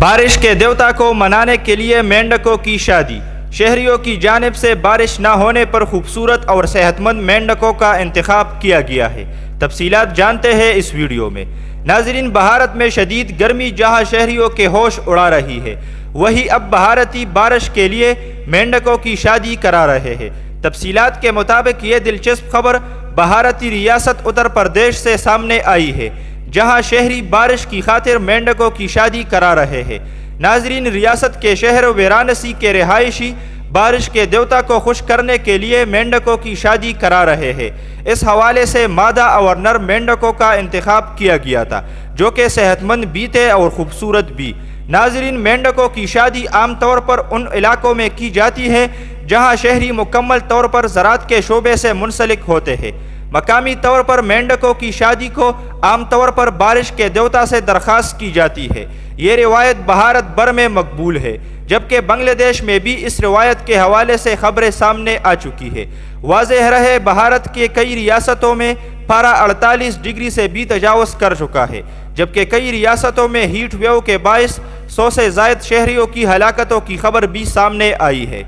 بارش کے دیوتا کو منانے کے لیے مینڈکوں کی شادی۔ شہریوں کی جانب سے بارش نہ ہونے پر خوبصورت اور صحت مند مینڈکوں کا انتخاب کیا گیا ہے۔ تفصیلات جانتے ہیں اس ویڈیو میں۔ ناظرین، بھارت میں شدید گرمی جہاں شہریوں کے ہوش اڑا رہی ہے، وہی اب بھارتی بارش کے لیے مینڈکوں کی شادی کرا رہے ہیں۔ تفصیلات کے مطابق یہ دلچسپ خبر بھارتی ریاست اتر پردیش سے سامنے آئی ہے، جہاں شہری بارش کی خاطر مینڈکوں کی شادی کرا رہے ہیں۔ ناظرین، ریاست کے شہر وارانسی کے رہائشی بارش کے دیوتا کو خوش کرنے کے لیے مینڈکوں کی شادی کرا رہے ہیں۔ اس حوالے سے مادہ اور نر مینڈکوں کا انتخاب کیا گیا تھا، جو کہ صحت مند بھی تھے اور خوبصورت بھی۔ ناظرین، مینڈکوں کی شادی عام طور پر ان علاقوں میں کی جاتی ہے جہاں شہری مکمل طور پر زراعت کے شعبے سے منسلک ہوتے ہیں۔ مقامی طور پر مینڈکوں کی شادی کو عام طور پر بارش کے دیوتا سے درخواست کی جاتی ہے۔ یہ روایت بھارت بھر میں مقبول ہے، جبکہ بنگلہ دیش میں بھی اس روایت کے حوالے سے خبریں سامنے آ چکی ہے۔ واضح رہے، بھارت کے کئی ریاستوں میں پارہ 48 ڈگری سے بھی تجاوز کر چکا ہے، جبکہ کئی ریاستوں میں ہیٹ ویو کے باعث 100 سے زائد شہریوں کی ہلاکتوں کی خبر بھی سامنے آئی ہے۔